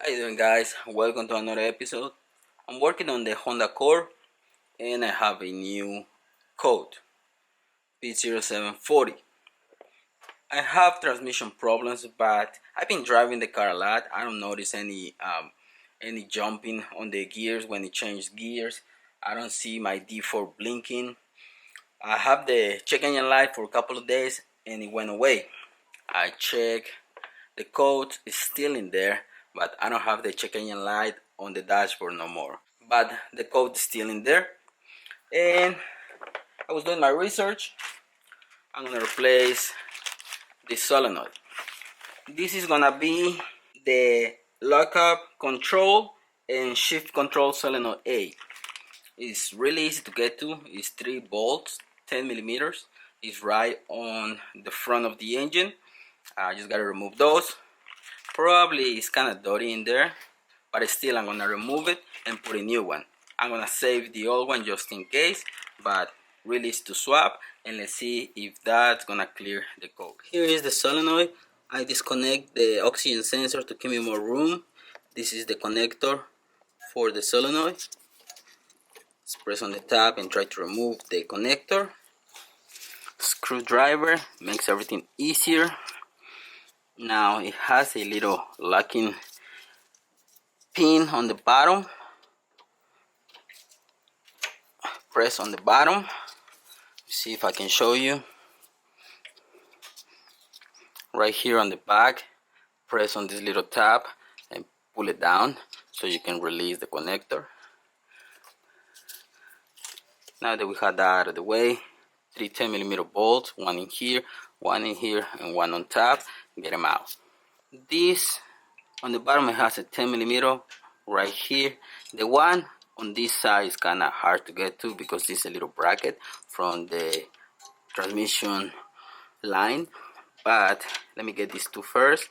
How you doing, guys? Welcome to another episode. I'm working on the Honda Accord and I have a new code P0740. I have transmission problems, but I've been driving the car a lot. I don't notice any jumping on the gears when it changes gears. I don't see my D4 blinking. I have the check engine light for a couple of days and it went away. I check the code is still in there, but I don't have the check engine light on the dashboard no more. But the code is still in there. And I was doing my research. I'm gonna replace the solenoid. This is gonna be the lockup control and shift control solenoid A. It's really easy to get to. It's 3 bolts, 10 millimeters. It's right on the front of the engine. I just gotta remove those. Probably it's kind of dirty in there, but still I'm gonna remove it and put a new one. I'm gonna save the old one just in case, but really it's to swap, and let's see if that's gonna clear the code. Here is the solenoid. I disconnect the oxygen sensor to give me more room. This is the connector for the solenoid. Let's press on the tab and try to remove the connector. Screwdriver makes everything easier. Now it has a little locking pin on the bottom. Press on the bottom. See if I can show you. Right here on the back, press on this little tab and pull it down so you can release the connector. Now that we have that out of the way, 3 10mm bolts, one in here, and one on top. Get them out. This on the bottom, it has a 10mm right here. The one on this side is kind of hard to get to because this is a little bracket from the transmission line. But let me get these two first.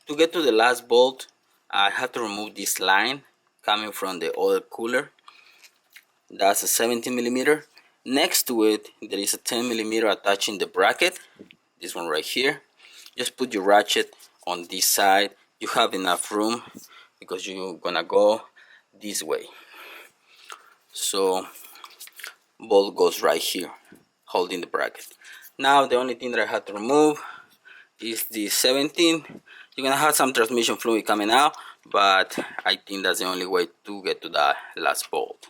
To get to the last bolt, I have to remove this line coming from the oil cooler. That's a 17mm. Next to it, there is a 10mm attaching the bracket. This one right here. Just put your ratchet on this side. You have enough room because you're gonna go this way. So bolt goes right here, holding the bracket. Now the only thing that I have to remove is the 17. You're gonna have some transmission fluid coming out, but I think that's the only way to get to that last bolt.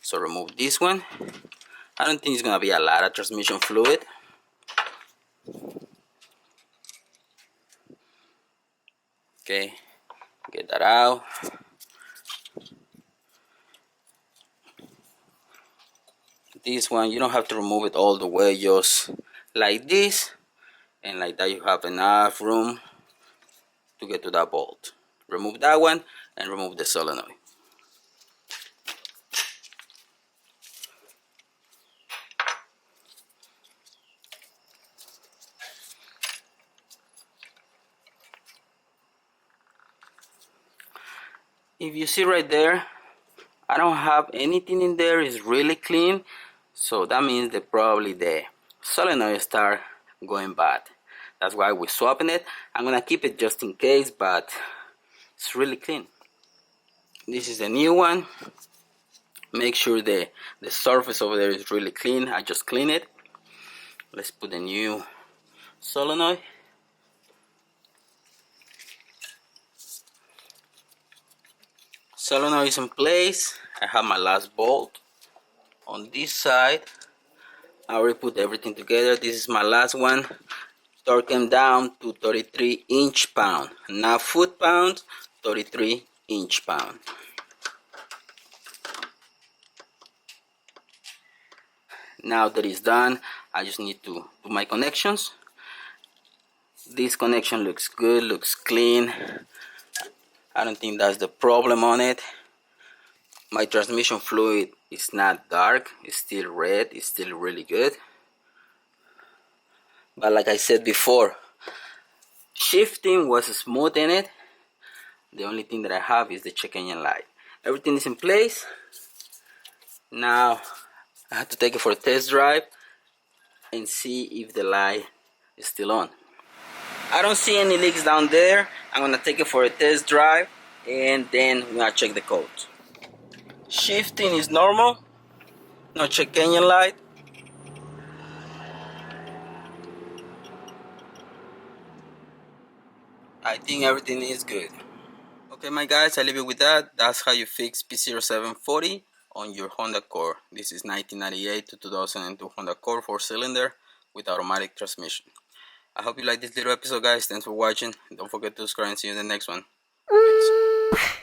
So remove this one. I don't think it's gonna be a lot of transmission fluid. Okay, get that out. This one, you don't have to remove it all the way, just like this, and like that you have enough room to get to that bolt. Remove that one and remove the solenoid. If you see right there, I don't have anything in there. It's really clean, so that means that probably the solenoid start going bad. That's why we're swapping it. I'm gonna keep it just in case, but it's really clean. This is a new one. Make sure the surface over there is really clean. I just clean it. Let's put the new solenoid. Solenoid is in place. I have my last bolt on this side. I already put everything together. This is my last one. Torque them down to 33 inch-pound, not foot-pound, 33 inch-pound. Now that it's done, I just need to do my connections. This connection looks good, looks clean. I don't think that's the problem on it. My transmission fluid is not dark, it's still red, it's still really good. But like I said before, shifting was smooth in it. The only thing that I have is the check engine light. Everything is in place. Now I have to take it for a test drive and see if the light is still on. I don't see any leaks down there. I'm gonna take it for a test drive and then we're gonna check the code. Shifting is normal, no check engine light. I think everything is good. Okay, my guys, I leave it with that. That's how you fix P0740 on your Honda Accord. This is 1998 to 2002 Honda Accord 4-cylinder with automatic transmission. I hope you like this little episode, guys. Thanks for watching. Don't forget to subscribe and see you in the next one. Peace.